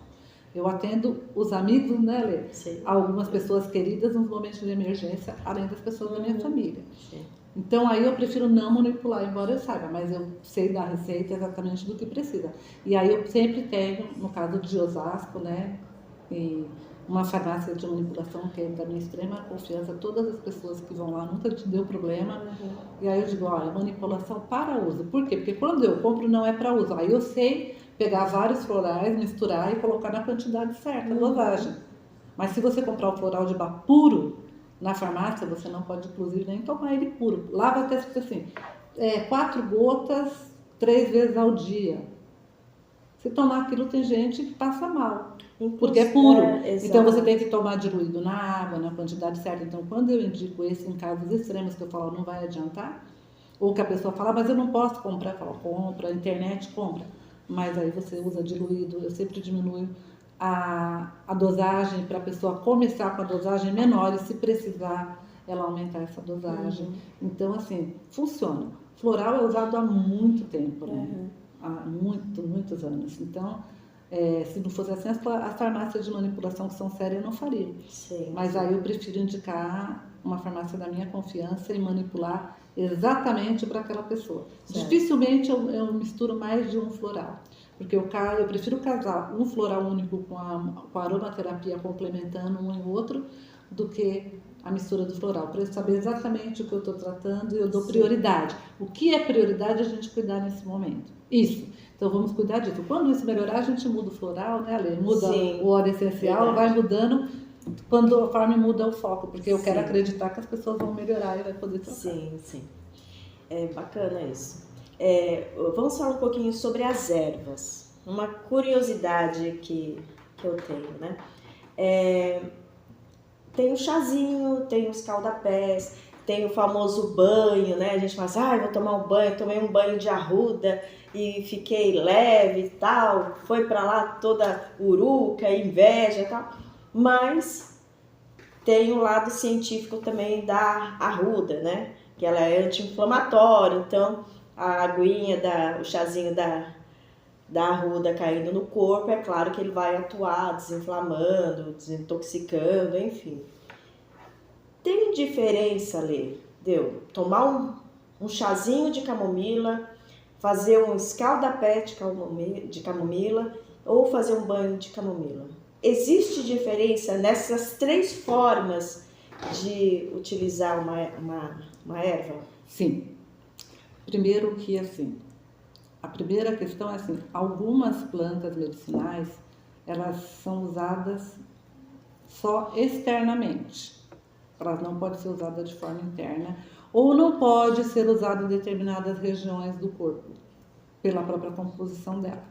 Eu atendo os amigos, né, Lê? Sim. Algumas pessoas queridas nos momentos de emergência, além das pessoas da minha família. Sim. Então, aí eu prefiro não manipular, embora eu saiba, mas eu sei dar receita exatamente do que precisa. E aí eu sempre tenho, no caso de Osasco, né, e uma farmácia de manipulação que é da minha extrema confiança, todas as pessoas que vão lá nunca te deu problema. E aí eu digo, olha, manipulação para uso. Por quê? Porque quando eu compro não é para uso. Aí eu sei pegar vários florais, misturar e colocar na quantidade certa, dosagem. Mas se você comprar o floral de bar puro, na farmácia, você não pode, inclusive, nem tomar ele puro. Lá vai ter assim, 4 gotas 3 vezes ao dia. Se tomar aquilo, tem gente que passa mal. porque é puro. Exato. Então você tem que tomar diluído na água, na quantidade certa. Então quando eu indico esse em casos extremos que eu falo não vai adiantar, ou que a pessoa fala, mas eu não posso comprar, eu falo, compra, internet compra. Mas aí você usa diluído, eu sempre diminuo a dosagem para a pessoa começar com a dosagem menor e se precisar ela aumentar essa dosagem. Então assim, funciona. Floral é usado há muito tempo, né? Há muitos anos. Então, se não fosse assim, as farmácias de manipulação que são sérias eu não faria. Sim, mas aí eu prefiro indicar uma farmácia da minha confiança e manipular exatamente para aquela pessoa. Certo. Dificilmente eu misturo mais de um floral, porque eu prefiro casar um floral único com a aromaterapia complementando um e o outro, do que a mistura do floral, para eu saber exatamente o que eu estou tratando e eu dou prioridade. O que é prioridade a gente cuidar nesse momento? Isso. Então vamos cuidar disso. Quando isso melhorar, a gente muda o floral, né, Ale? Muda o óleo essencial, vai mudando quando a forma muda o foco, porque eu quero acreditar que as pessoas vão melhorar e vai poder trocar. Sim. É bacana isso. Vamos falar um pouquinho sobre as ervas. Uma curiosidade que eu tenho, né? Tem o chazinho, tem os escaldapés, tem o famoso banho, né? A gente fala assim, vou tomar um banho, tomei um banho de arruda e fiquei leve e tal, foi pra lá toda uruca, inveja e tal. Mas tem o lado científico também da arruda, né? Que ela é anti-inflamatória, então a aguinha, o chazinho da arruda caindo no corpo, é claro que ele vai atuar desinflamando, desintoxicando, enfim. Tem diferença, Lê, tomar um chazinho de camomila, fazer um escaldapé de camomila ou fazer um banho de camomila? Existe diferença nessas 3 formas de utilizar uma erva? Sim. Primeiro que assim, a primeira questão é assim, algumas plantas medicinais, elas são usadas só externamente. Elas não podem ser usadas de forma interna, ou não pode ser usada em determinadas regiões do corpo, pela própria composição dela.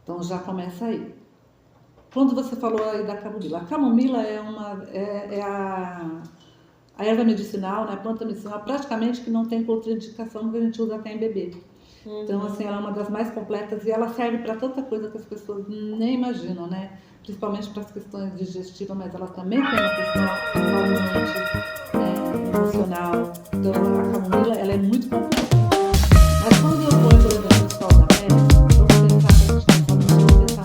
Então já começa aí. Quando você falou aí da camomila, a camomila é a erva medicinal, né, a planta medicinal praticamente que não tem contraindicação, que a gente usa até em bebê. Então, assim, ela é uma das mais completas e ela serve para tanta coisa que as pessoas nem imaginam, né? Principalmente para as questões digestivas, mas ela também tem uma questão calmante, emocional. Então, a camomila, ela é muito completa. Mas quando eu ponho, por exemplo, o sol da pele, vamos pensar que a gente está falando de medicina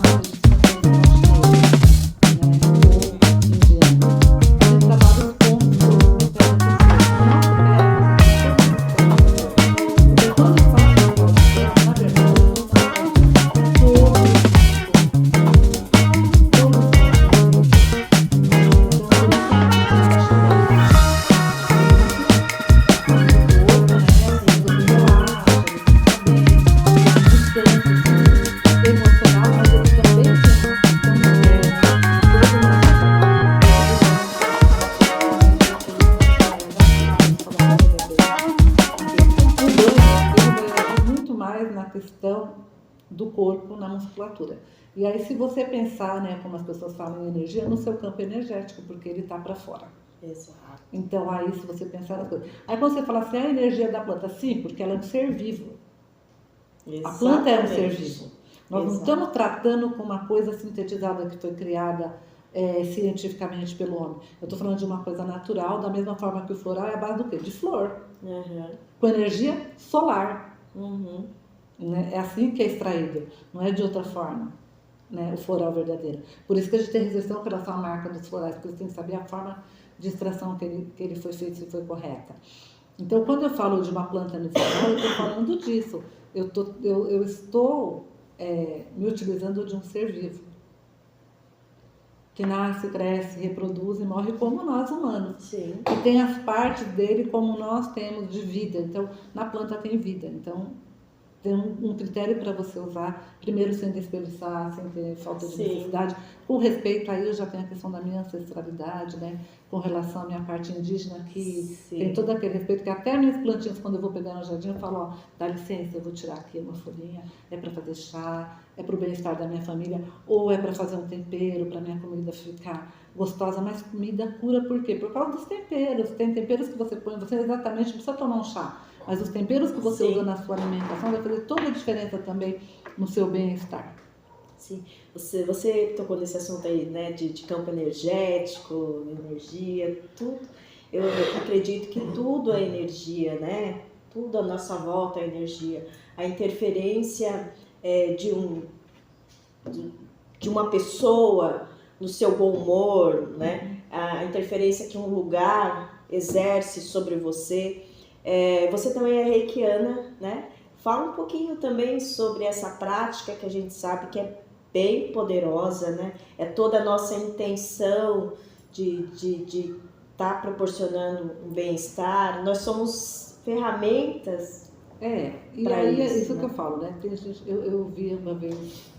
do corpo na musculatura. E aí, se você pensar, né, como as pessoas falam em energia, no seu campo energético, porque ele está para fora. Exato. Então, aí, se você pensar nas coisas. Aí, quando você fala assim, a energia da planta, sim, porque ela é um ser vivo. Exatamente. A planta é um ser vivo. Nós não estamos tratando com uma coisa sintetizada que foi criada cientificamente pelo homem. Eu estou falando de uma coisa natural, da mesma forma que o floral é a base do quê? De flor. Com energia solar. Né? É assim que é extraído, não é de outra forma, né? O floral verdadeiro. Por isso que a gente tem restrição com relação à marca dos florais, porque você tem que saber a forma de extração que ele foi feito, se foi correta. Então, quando eu falo de uma planta medicinal, eu estou falando disso. Eu estou me utilizando de um ser vivo, que nasce, cresce, reproduz e morre como nós humanos. Sim. E tem as partes dele como nós temos de vida. Então, na planta tem vida. Então, Tem um critério para você usar, primeiro sem desperdiçar, sem ter falta de necessidade. Com respeito aí, eu já tenho a questão da minha ancestralidade, né? Com relação à minha parte indígena, que tem todo aquele respeito, que até minhas plantinhas, quando eu vou pegar no jardim, eu falo, ó, dá licença, eu vou tirar aqui uma folhinha, é para fazer chá, é para o bem-estar da minha família, ou é para fazer um tempero, para minha comida ficar gostosa, mas comida cura por quê? Por causa dos temperos. Tem temperos que você põe, você exatamente não precisa tomar um chá, mas os temperos que você usa na sua alimentação vai fazer toda a diferença também no seu bem-estar. Sim, você tocou nesse assunto aí, né, de campo energético, energia, tudo. Eu acredito que tudo é energia, né? Tudo à nossa volta é energia. A interferência de uma pessoa no seu bom humor, né? A interferência que um lugar exerce sobre você. Você também é reikiana, né? Fala um pouquinho também sobre essa prática que a gente sabe que é bem poderosa, né? É toda a nossa intenção de estar proporcionando um bem-estar. Nós somos ferramentas. E aí é isso, né? Que eu falo, né? Eu vi uma vez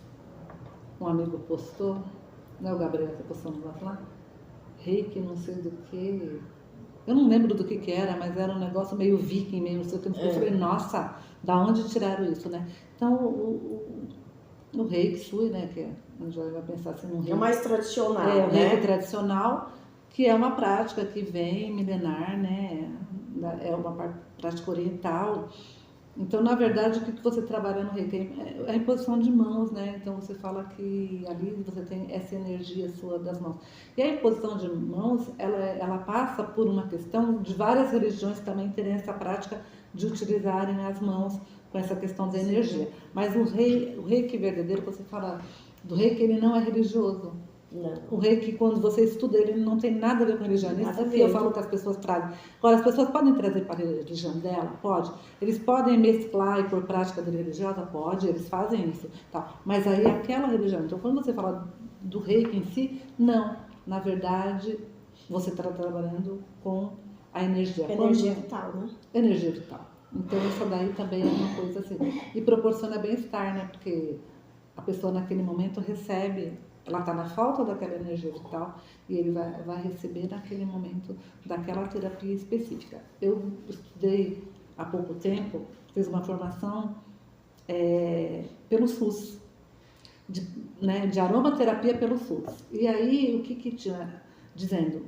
um amigo postou, né? O Gabriel está postando lá, reiki, não sei do que. Eu não lembro do que era, mas era um negócio meio viking, meio não sei o que. Eu falei, nossa, da onde tiraram isso, né? Então, o reiki sui, né? Que a gente vai pensar assim no reiki. É o mais tradicional, né? O reiki tradicional, que é uma prática que vem milenar, né? É uma prática oriental. Então, na verdade, o que você trabalha no reiki é a imposição de mãos, né? Então, você fala que ali você tem essa energia sua das mãos. E a imposição de mãos, ela passa por uma questão de várias religiões também terem essa prática de utilizarem as mãos com essa questão da energia. Mas o reiki verdadeiro, você fala do reiki, ele não é religioso. Não. O reiki, quando você estuda, ele não tem nada a ver com religião. Isso que eu falo que as pessoas trazem. Agora, as pessoas podem trazer para a religião dela? Pode. Eles podem mesclar e pôr prática religiosa? Pode, eles fazem isso. Tá. Mas aí aquela religião. Então, quando você fala do reiki em si, não. Na verdade, você está trabalhando com a energia. Energia vital, né? Energia vital. Então, isso daí também é uma coisa assim. E proporciona bem-estar, né? Porque a pessoa naquele momento recebe, ela está na falta daquela energia vital e ele vai receber naquele momento daquela terapia específica. Eu estudei há pouco tempo, fiz uma formação pelo SUS, de aromaterapia pelo SUS. E aí, o que tinha dizendo?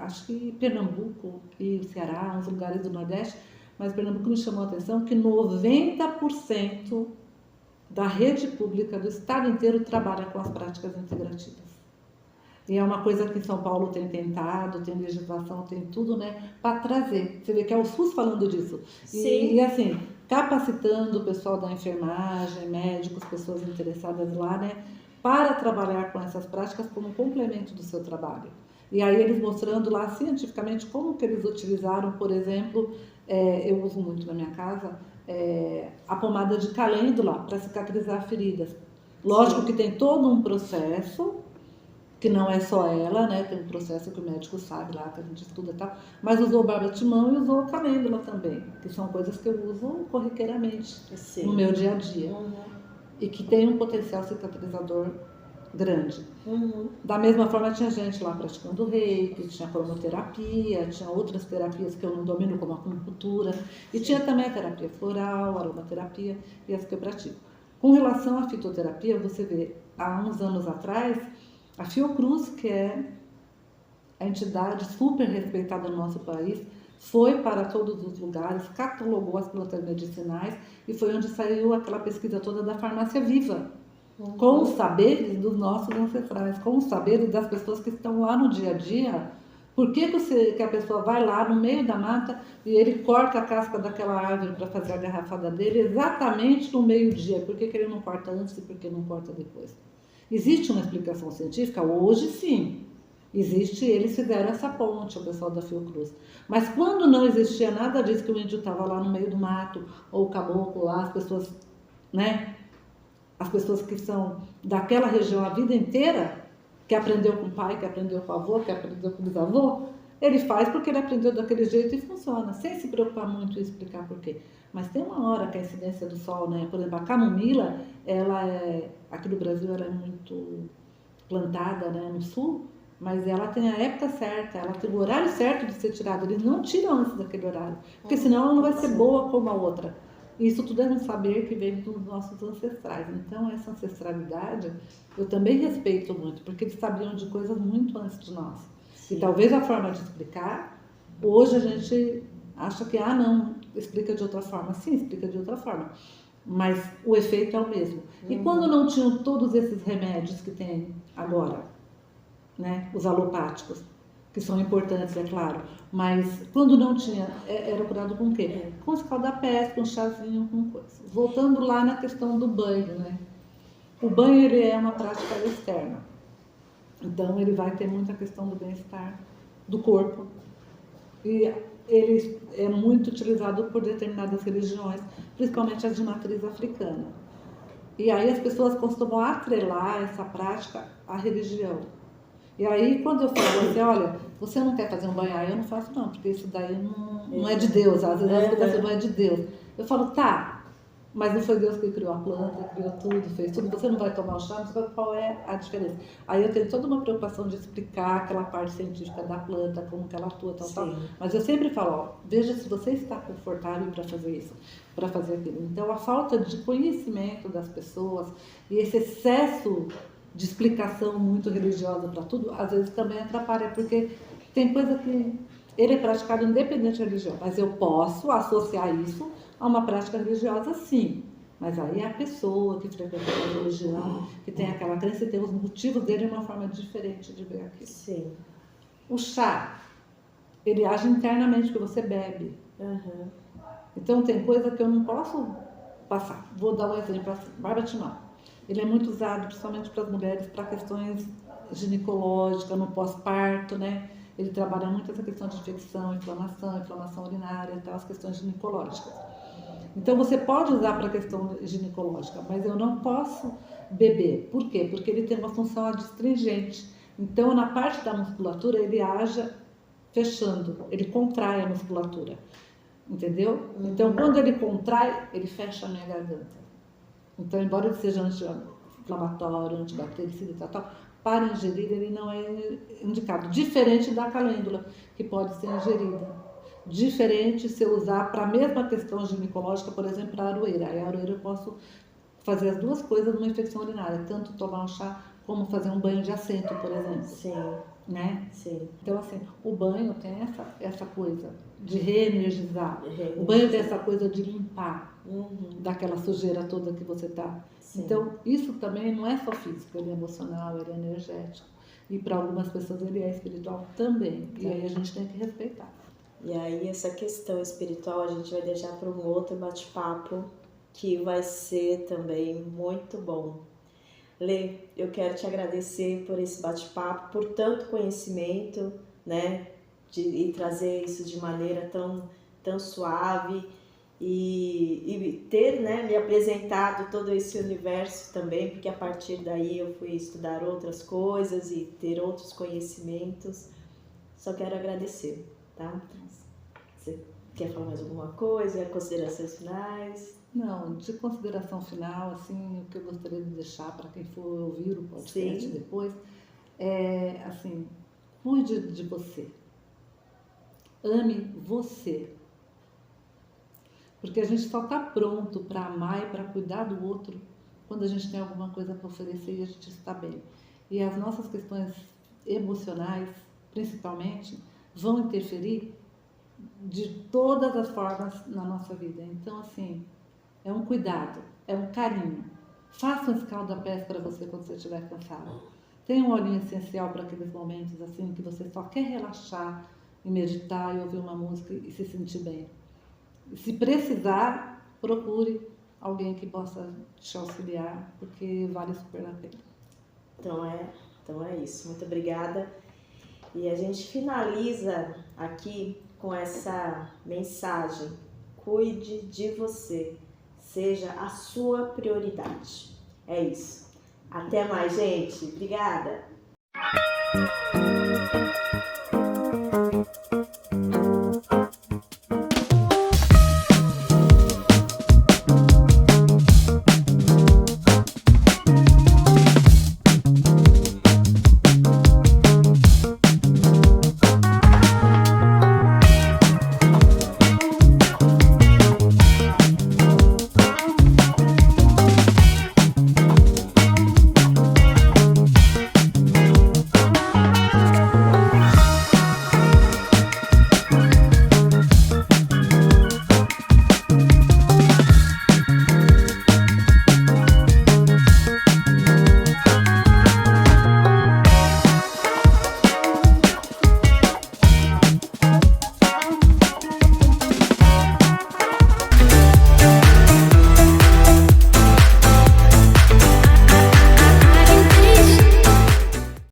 Acho que Pernambuco e o Ceará, uns lugares do Nordeste, mas Pernambuco me chamou a atenção que 90% da rede pública do estado inteiro trabalha com as práticas integrativas. E é uma coisa que São Paulo tem tentado, tem legislação, tem tudo, né, para trazer. Você vê que é o SUS falando disso. E assim, capacitando o pessoal da enfermagem, médicos, pessoas interessadas lá, né, para trabalhar com essas práticas como um complemento do seu trabalho. E aí eles mostrando lá cientificamente como que eles utilizaram, por exemplo, eu uso muito na minha casa, a pomada de calêndula para cicatrizar feridas. Lógico que tem todo um processo, que não é só ela, né? Tem um processo que o médico sabe lá, que a gente estuda e tal, mas usou barba-timão e usou calêndula também, que são coisas que eu uso corriqueiramente no meu dia a dia. E que tem um potencial cicatrizador grande. Da mesma forma, tinha gente lá praticando reiki, tinha cromoterapia, tinha outras terapias que eu não domino, como a acupuntura, e tinha também a terapia floral, a aromaterapia e as que eu pratico. Com relação à fitoterapia, você vê, há uns anos atrás, a Fiocruz, que é a entidade super respeitada no nosso país, foi para todos os lugares, catalogou as plantas medicinais e foi onde saiu aquela pesquisa toda da farmácia viva, com os saberes dos nossos ancestrais, com os saberes das pessoas que estão lá no dia a dia. Por que a pessoa vai lá no meio da mata e ele corta a casca daquela árvore para fazer a garrafada dele exatamente no meio-dia? Por que ele não corta antes e por que não corta depois? Existe uma explicação científica? Hoje sim. Existe, eles fizeram essa ponte, o pessoal da Fiocruz. Mas quando não existia nada disso, que o índio estava lá no meio do mato, ou o caboclo lá, as pessoas, né? As pessoas que são daquela região a vida inteira, que aprendeu com o pai, que aprendeu com o avô, que aprendeu com o bisavô, Ele faz porque ele aprendeu daquele jeito e funciona, sem se preocupar muito em explicar por quê. Mas tem uma hora que a incidência do sol, né? Por exemplo, a camomila, aqui no Brasil, ela é muito plantada, né, no sul, mas ela tem a época certa, ela tem o horário certo de ser tirada. Eles não tiram antes daquele horário, porque senão ela não vai ser boa como a outra. Isso tudo é um saber que vem dos nossos ancestrais. Então, essa ancestralidade eu também respeito muito, porque eles sabiam de coisas muito antes de nós. Sim. E talvez a forma de explicar, hoje a gente acha que, não, explica de outra forma. Sim, explica de outra forma. Mas o efeito é o mesmo. E quando não tinham todos esses remédios que tem agora, né, os alopáticos, que são importantes, é claro, mas quando não tinha, era curado com o quê? Com escaldapés, com chazinho, com coisa. Voltando lá na questão do banho, né? O banho, ele é uma prática externa. Então, ele vai ter muita questão do bem-estar do corpo. E ele é muito utilizado por determinadas religiões, principalmente as de matriz africana. E aí as pessoas costumam atrelar essa prática à religião. E aí, quando eu falo assim, olha, você não quer fazer um banho? Eu não faço não, porque isso daí não é de Deus. Às vezes as pessoas não é de Deus. Eu falo, tá, mas não foi Deus que criou a planta, criou tudo, fez tudo. Você não vai tomar o chá, não sabe qual é a diferença. Aí eu tenho toda uma preocupação de explicar aquela parte científica da planta, como que ela atua, tal. Mas eu sempre falo, ó, veja se você está confortável para fazer isso, para fazer aquilo. Então, a falta de conhecimento das pessoas e esse excesso de explicação muito religiosa para tudo, às vezes também atrapalha, porque tem coisa que ele é praticado independente da religião, mas eu posso associar isso a uma prática religiosa, sim. Mas aí é a pessoa que frequenta a religião, que tem aquela crença e tem os motivos dele de uma forma diferente de ver aquilo. Sim. O chá, ele age internamente, porque você bebe. Uhum. Então tem coisa que eu não posso passar. Vou dar um exemplo assim, barbatimão. Ele é muito usado, principalmente para as mulheres, para questões ginecológicas, no pós-parto, né? Ele trabalha muito essa questão de infecção urinária e tal, as questões ginecológicas. Então, você pode usar para a questão ginecológica, mas eu não posso beber. Por quê? Porque ele tem uma função adstringente. Então, na parte da musculatura, ele age fechando, ele contrai a musculatura. Entendeu? Então, quando ele contrai, ele fecha a minha garganta. Então, embora ele seja anti-inflamatório, antibactericida e tal, para ingerir ele não é indicado. Diferente da calêndula, que pode ser ingerida. Diferente se eu usar para a mesma questão ginecológica, por exemplo, a aroeira. A aroeira eu posso fazer as duas coisas numa infecção urinária, tanto tomar um chá como fazer um banho de assento, por exemplo. Sim. Né? Sim. Então, assim, o banho tem essa coisa de reenergizar. O banho tem essa coisa de limpar daquela sujeira toda que você está. Então, isso também não é só físico, ele é emocional, ele é energético. E para algumas pessoas ele é espiritual também. E aí a gente tem que respeitar. E aí essa questão espiritual a gente vai deixar para um outro bate-papo que vai ser também muito bom. Lê, eu quero te agradecer por esse bate-papo, por tanto conhecimento, né, e trazer isso de maneira tão suave e ter, né, me apresentado todo esse universo também, porque a partir daí eu fui estudar outras coisas e ter outros conhecimentos. Só quero agradecer, tá? Você quer falar mais alguma coisa? Considerações finais? Não, de consideração final, assim, o que eu gostaria de deixar para quem for ouvir o podcast depois é, assim, cuide de você. Ame você. Porque a gente só está pronto para amar e para cuidar do outro quando a gente tem alguma coisa para oferecer e a gente está bem. E as nossas questões emocionais, principalmente, vão interferir de todas as formas na nossa vida. Então, assim, é um cuidado, é um carinho. Faça um escaldapés para você quando você estiver cansado. Tenha um olhinho essencial para aqueles momentos assim que você só quer relaxar e meditar e ouvir uma música e se sentir bem. E se precisar, procure alguém que possa te auxiliar, porque vale super a pena. Então é isso. Muito obrigada. E a gente finaliza aqui com essa mensagem. Cuide de você. Seja a sua prioridade. É isso. Até mais, gente. Obrigada.